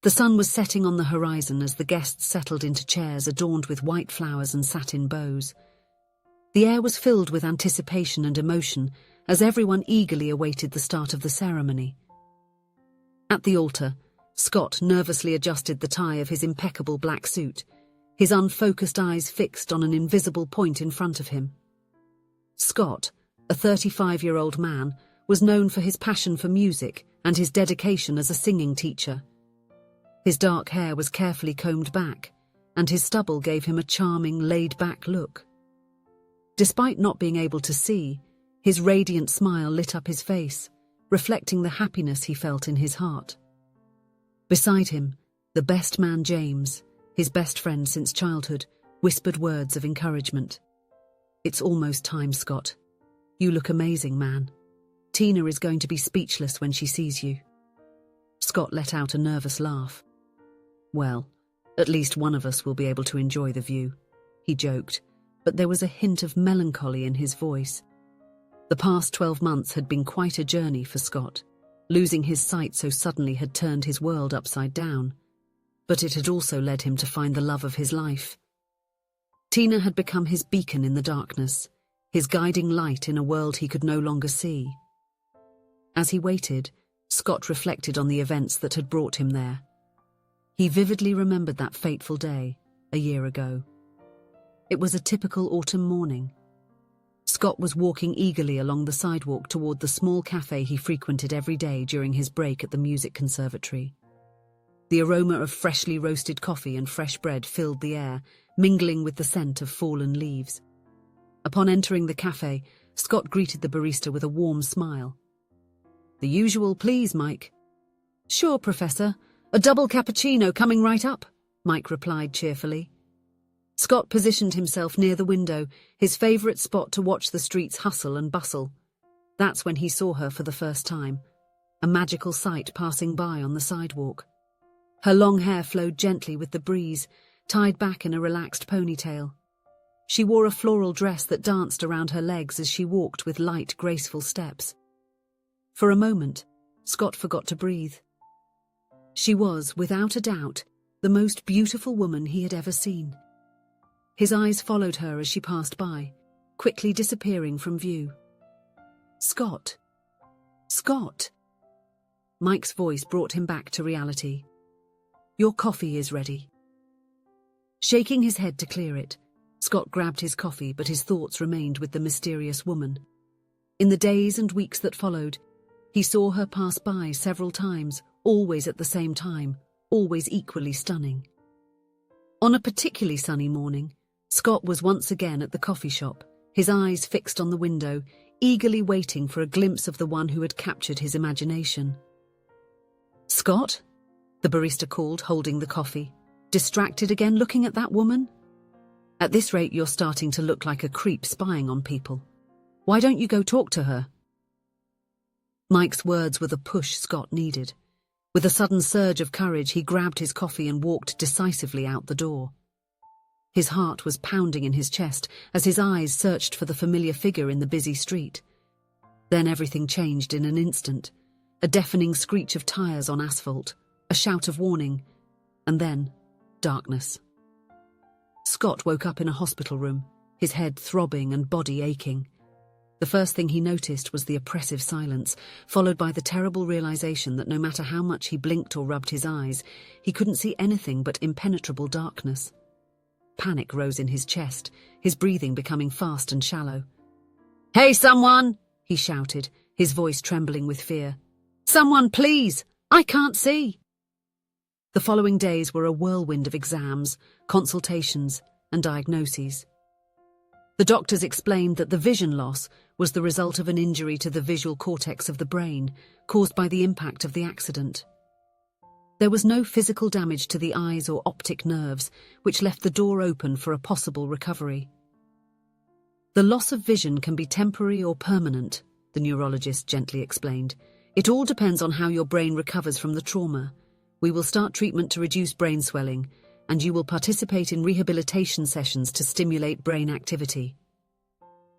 The sun was setting on the horizon as the guests settled into chairs adorned with white flowers and satin bows. The air was filled with anticipation and emotion as everyone eagerly awaited the start of the ceremony. At the altar, Scott nervously adjusted the tie of his impeccable black suit, his unfocused eyes fixed on an invisible point in front of him. Scott, a 35-year-old man, was known for his passion for music and his dedication as a singing teacher. His dark hair was carefully combed back, and his stubble gave him a charming, laid-back look. Despite not being able to see, his radiant smile lit up his face, reflecting the happiness he felt in his heart. Beside him, the best man James, his best friend since childhood, whispered words of encouragement. "It's almost time, Scott. You look amazing, man. Tina is going to be speechless when she sees you." Scott let out a nervous laugh. "Well, at least one of us will be able to enjoy the view," he joked, but there was a hint of melancholy in his voice. The past 12 months had been quite a journey for Scott. Losing his sight so suddenly had turned his world upside down, but it had also led him to find the love of his life. Tina had become his beacon in the darkness, his guiding light in a world he could no longer see. As he waited, Scott reflected on the events that had brought him there. He vividly remembered that fateful day, a year ago. It was a typical autumn morning. Scott was walking eagerly along the sidewalk toward the small cafe he frequented every day during his break at the music conservatory. The aroma of freshly roasted coffee and fresh bread filled the air, mingling with the scent of fallen leaves. Upon entering the cafe, Scott greeted the barista with a warm smile. "The usual, please, Mike." "Sure, Professor. A double cappuccino coming right up," Mike replied cheerfully. Scott positioned himself near the window, his favorite spot to watch the streets hustle and bustle. That's when he saw her for the first time, a magical sight passing by on the sidewalk. Her long hair flowed gently with the breeze, tied back in a relaxed ponytail. She wore a floral dress that danced around her legs as she walked with light, graceful steps. For a moment, Scott forgot to breathe. She was, without a doubt, the most beautiful woman he had ever seen. His eyes followed her as she passed by, quickly disappearing from view. "Scott! Scott!" Mike's voice brought him back to reality. "Your coffee is ready." Shaking his head to clear it, Scott grabbed his coffee, but his thoughts remained with the mysterious woman. In the days and weeks that followed, he saw her pass by several times, always at the same time, always equally stunning. On a particularly sunny morning, Scott was once again at the coffee shop, his eyes fixed on the window, eagerly waiting for a glimpse of the one who had captured his imagination. "Scott?" the barista called, holding the coffee. "Distracted again looking at that woman? At this rate, you're starting to look like a creep spying on people. Why don't you go talk to her?" Mike's words were the push Scott needed. With a sudden surge of courage, he grabbed his coffee and walked decisively out the door. His heart was pounding in his chest as his eyes searched for the familiar figure in the busy street. Then everything changed in an instant. A deafening screech of tires on asphalt, a shout of warning, and then darkness. Scott woke up in a hospital room, his head throbbing and body aching. The first thing he noticed was the oppressive silence, followed by the terrible realization that no matter how much he blinked or rubbed his eyes, he couldn't see anything but impenetrable darkness. Panic rose in his chest, his breathing becoming fast and shallow. "Hey, someone!" he shouted, his voice trembling with fear. "Someone, please! I can't see!" The following days were a whirlwind of exams, consultations, and diagnoses. The doctors explained that the vision loss was the result of an injury to the visual cortex of the brain, caused by the impact of the accident. There was no physical damage to the eyes or optic nerves, which left the door open for a possible recovery. "The loss of vision can be temporary or permanent," the neurologist gently explained. "It all depends on how your brain recovers from the trauma. We will start treatment to reduce brain swelling, and you will participate in rehabilitation sessions to stimulate brain activity."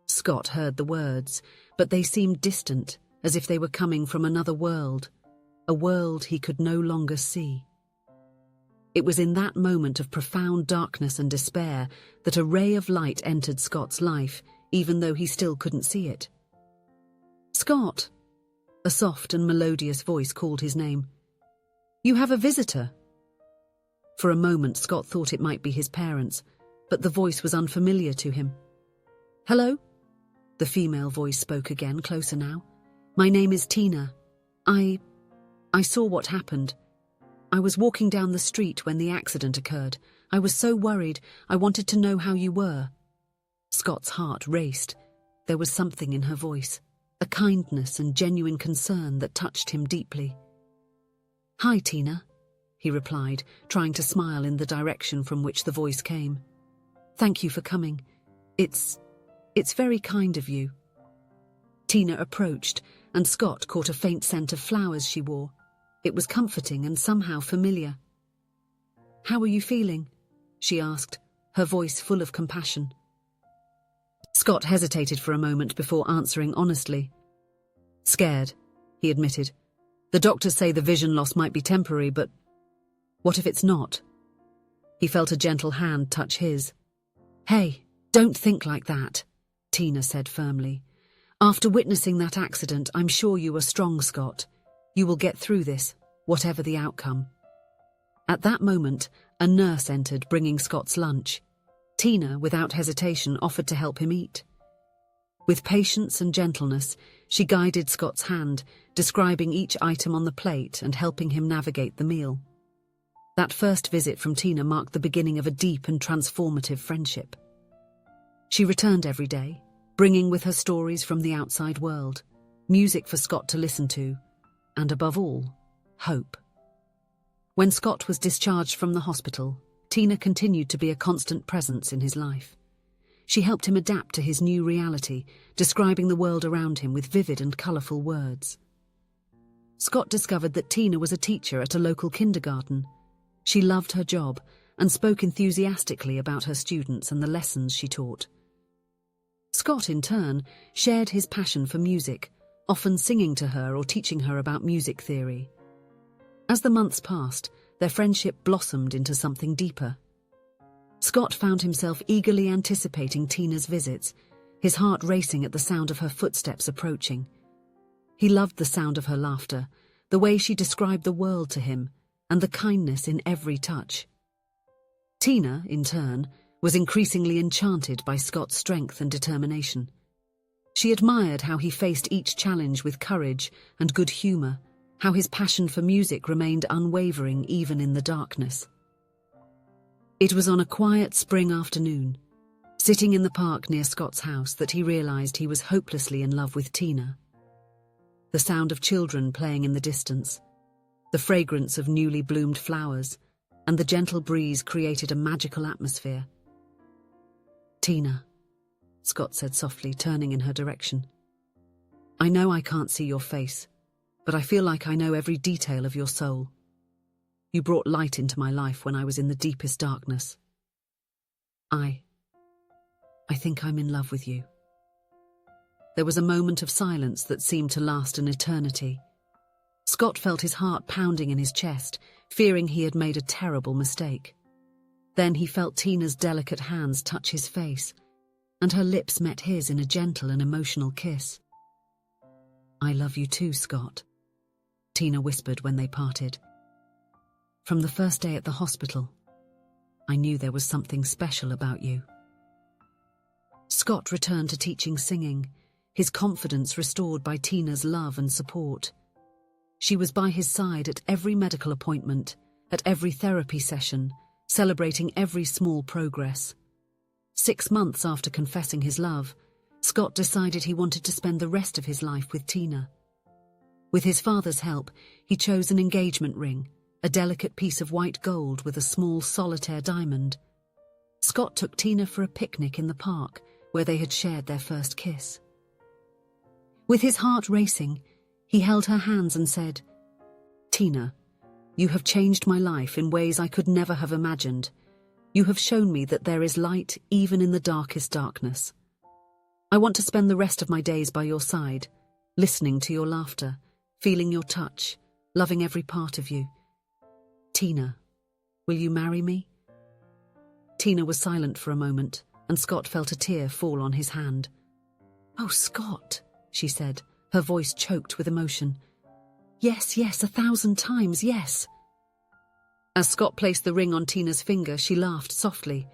Scott heard the words, but they seemed distant, as if they were coming from another world, a world he could no longer see. It was in that moment of profound darkness and despair that a ray of light entered Scott's life, even though he still couldn't see it. "Scott!" A soft and melodious voice called his name. "You have a visitor." For a moment, Scott thought it might be his parents, but the voice was unfamiliar to him. "Hello?" The female voice spoke again, closer now. "My name is Tina. I saw what happened. I was walking down the street when the accident occurred. I was so worried. I wanted to know how you were." Scott's heart raced. There was something in her voice, a kindness and genuine concern that touched him deeply. "Hi, Tina," he replied, trying to smile in the direction from which the voice came. "Thank you for coming. It's very kind of you." Tina approached, and Scott caught a faint scent of flowers she wore. It was comforting and somehow familiar. "How are you feeling?" she asked, her voice full of compassion. Scott hesitated for a moment before answering honestly. "Scared," he admitted. "The doctors say the vision loss might be temporary, but what if it's not?" He felt a gentle hand touch his. "Hey, don't think like that," Tina said firmly. "After witnessing that accident, I'm sure you are strong, Scott. You will get through this, whatever the outcome." At that moment, a nurse entered bringing Scott's lunch. Tina, without hesitation, offered to help him eat. With patience and gentleness, she guided Scott's hand, describing each item on the plate and helping him navigate the meal. That first visit from Tina marked the beginning of a deep and transformative friendship. She returned every day, bringing with her stories from the outside world, music for Scott to listen to, and above all, hope. When Scott was discharged from the hospital, Tina continued to be a constant presence in his life. She helped him adapt to his new reality, describing the world around him with vivid and colourful words. Scott discovered that Tina was a teacher at a local kindergarten. She loved her job and spoke enthusiastically about her students and the lessons she taught. Scott, in turn, shared his passion for music, often singing to her or teaching her about music theory. As the months passed, their friendship blossomed into something deeper. Scott found himself eagerly anticipating Tina's visits, his heart racing at the sound of her footsteps approaching. He loved the sound of her laughter, the way she described the world to him, and the kindness in every touch. Tina, in turn, was increasingly enchanted by Scott's strength and determination. She admired how he faced each challenge with courage and good humour, how his passion for music remained unwavering even in the darkness. It was on a quiet spring afternoon, sitting in the park near Scott's house, that he realised he was hopelessly in love with Tina. The sound of children playing in the distance, the fragrance of newly bloomed flowers, and the gentle breeze created a magical atmosphere. "Tina," Scott said softly, turning in her direction. "I know I can't see your face, but I feel like I know every detail of your soul. You brought light into my life when I was in the deepest darkness. I think I'm in love with you." There was a moment of silence that seemed to last an eternity. Scott felt his heart pounding in his chest, fearing he had made a terrible mistake. Then he felt Tina's delicate hands touch his face, and her lips met his in a gentle and emotional kiss. "I love you too, Scott," Tina whispered when they parted. "From the first day at the hospital, I knew there was something special about you." Scott returned to teaching singing, his confidence restored by Tina's love and support. She was by his side at every medical appointment, at every therapy session, celebrating every small progress. 6 months after confessing his love, Scott decided he wanted to spend the rest of his life with Tina. With his father's help, he chose an engagement ring, a delicate piece of white gold with a small solitaire diamond. Scott took Tina for a picnic in the park where they had shared their first kiss. With his heart racing, he held her hands and said, "Tina, you have changed my life in ways I could never have imagined. You have shown me that there is light even in the darkest darkness. I want to spend the rest of my days by your side, listening to your laughter, feeling your touch, loving every part of you. Tina, Will you marry me?" Tina was silent for a moment, and Scott felt a tear fall on his hand. "Oh, Scott," she said, her voice choked with emotion. "Yes, yes, 1,000 times, yes." As Scott placed the ring on Tina's finger, she laughed softly.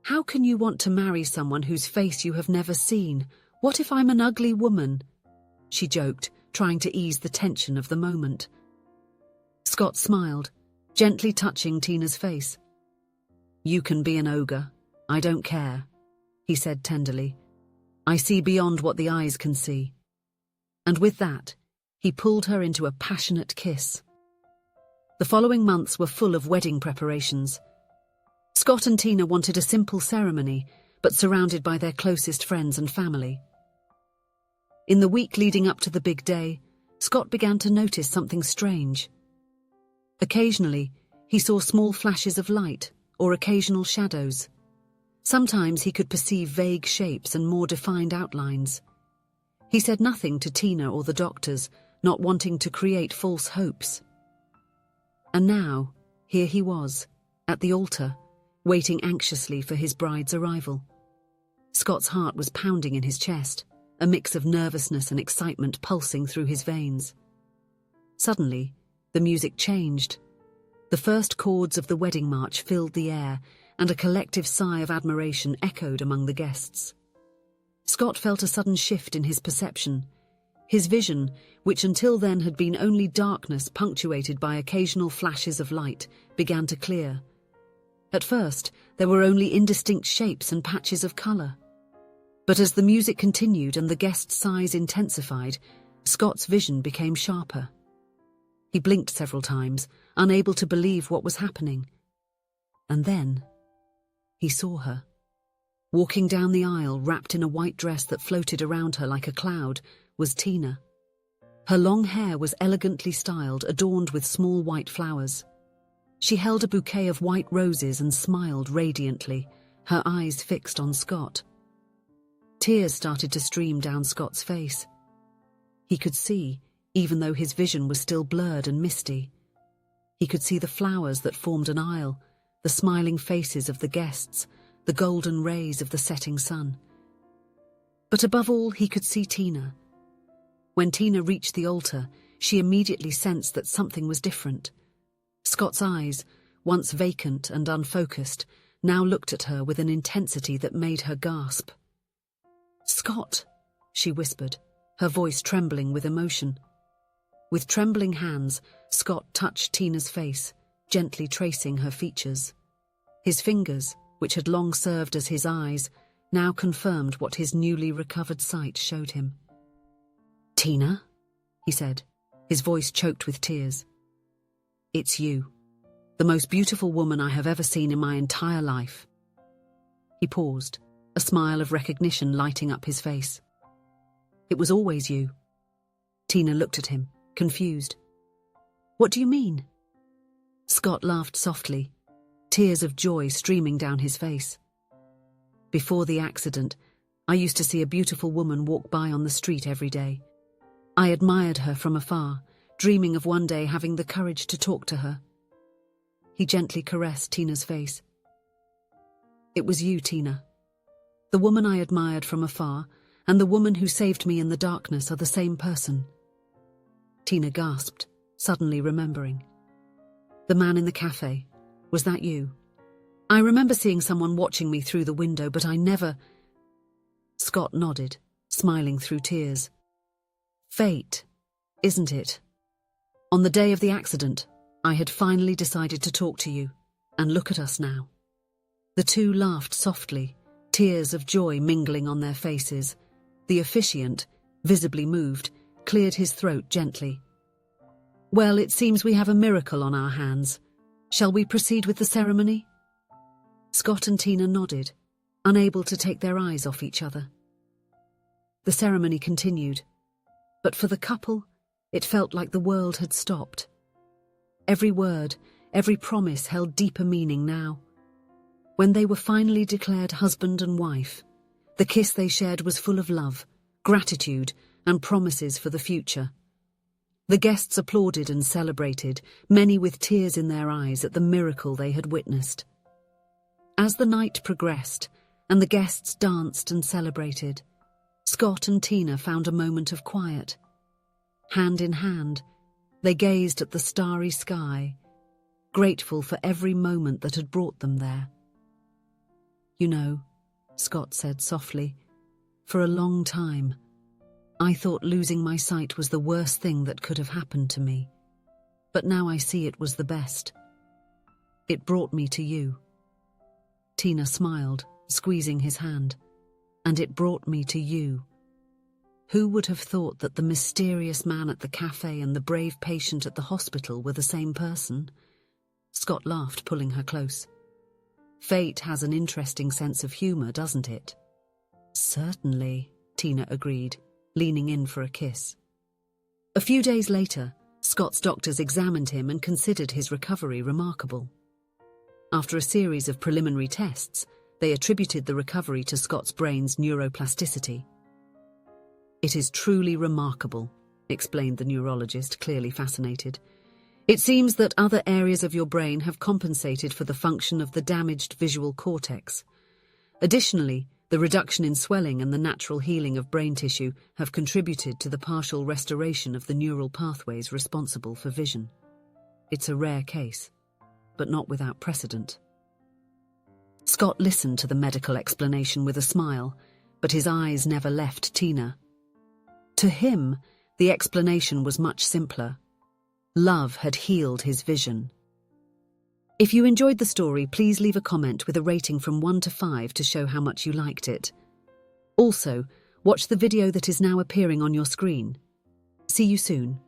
"How can you want to marry someone whose face you have never seen? What if I'm an ugly woman?" she joked, trying to ease the tension of the moment. Scott smiled, gently touching Tina's face. "You can be an ogre. I don't care," he said tenderly. "I see beyond what the eyes can see." And with that, he pulled her into a passionate kiss. The following months were full of wedding preparations. Scott and Tina wanted a simple ceremony, but surrounded by their closest friends and family. In the week leading up to the big day, Scott began to notice something strange. Occasionally, he saw small flashes of light or occasional shadows. Sometimes he could perceive vague shapes and more defined outlines. He said nothing to Tina or the doctors, not wanting to create false hopes. And now, here he was, at the altar, waiting anxiously for his bride's arrival. Scott's heart was pounding in his chest, a mix of nervousness and excitement pulsing through his veins. Suddenly, the music changed. The first chords of the wedding march filled the air, and a collective sigh of admiration echoed among the guests. Scott felt a sudden shift in his perception. His vision, which until then had been only darkness punctuated by occasional flashes of light, began to clear. At first, there were only indistinct shapes and patches of colour. But as the music continued and the guests' sighs intensified, Scott's vision became sharper. He blinked several times, unable to believe what was happening. And then, he saw her. Walking down the aisle, wrapped in a white dress that floated around her like a cloud, was Tina. Her long hair was elegantly styled, adorned with small white flowers. She held a bouquet of white roses and smiled radiantly, her eyes fixed on Scott. Tears started to stream down Scott's face. He could see, even though his vision was still blurred and misty. He could see the flowers that formed an aisle, the smiling faces of the guests, the golden rays of the setting sun. But above all, he could see Tina. When Tina reached the altar, she immediately sensed that something was different. Scott's eyes, once vacant and unfocused, now looked at her with an intensity that made her gasp. "Scott," she whispered, her voice trembling with emotion. With trembling hands, Scott touched Tina's face, gently tracing her features. His fingers, which had long served as his eyes, now confirmed what his newly recovered sight showed him. "Tina," he said, his voice choked with tears. "It's you, the most beautiful woman I have ever seen in my entire life." He paused, a smile of recognition lighting up his face. "It was always you." Tina looked at him, confused. "What do you mean?" Scott laughed softly, tears of joy streaming down his face. "Before the accident, I used to see a beautiful woman walk by on the street every day. I admired her from afar, dreaming of one day having the courage to talk to her." He gently caressed Tina's face. "It was you, Tina. The woman I admired from afar and the woman who saved me in the darkness are the same person." Tina gasped, suddenly remembering. "The man in the cafe, was that you? I remember seeing someone watching me through the window, but I never—" Scott nodded, smiling through tears. "Fate, isn't it? On the day of the accident, I had finally decided to talk to you, and look at us now." The two laughed softly, tears of joy mingling on their faces. The officiant, visibly moved, cleared his throat gently. "Well, it seems we have a miracle on our hands. Shall we proceed with the ceremony?" Scott and Tina nodded, unable to take their eyes off each other. The ceremony continued, but for the couple, it felt like the world had stopped. Every word, every promise held deeper meaning now. When they were finally declared husband and wife, the kiss they shared was full of love, gratitude, and promises for the future. The guests applauded and celebrated, many with tears in their eyes at the miracle they had witnessed. As the night progressed, and the guests danced and celebrated, Scott and Tina found a moment of quiet. Hand in hand, they gazed at the starry sky, grateful for every moment that had brought them there. "You know," Scott said softly, "for a long time, I thought losing my sight was the worst thing that could have happened to me. But now I see it was the best. It brought me to you." Tina smiled, squeezing his hand. "And it brought me to you." Who would have thought that the mysterious man at the cafe and the brave patient at the hospital were the same person? Scott laughed, pulling her close. "Fate has an interesting sense of humor, doesn't it?" "Certainly," Tina agreed, leaning in for a kiss. A few days later, Scott's doctors examined him and considered his recovery remarkable. After a series of preliminary tests, they attributed the recovery to Scott's brain's neuroplasticity. "It is truly remarkable," explained the neurologist, clearly fascinated. "It seems that other areas of your brain have compensated for the function of the damaged visual cortex. Additionally, the reduction in swelling and the natural healing of brain tissue have contributed to the partial restoration of the neural pathways responsible for vision. It's a rare case, but not without precedent." Scott listened to the medical explanation with a smile, but his eyes never left Tina. To him, the explanation was much simpler. Love had healed his vision. If you enjoyed the story, please leave a comment with a rating from 1 to 5 to show how much you liked it. Also, watch the video that is now appearing on your screen. See you soon.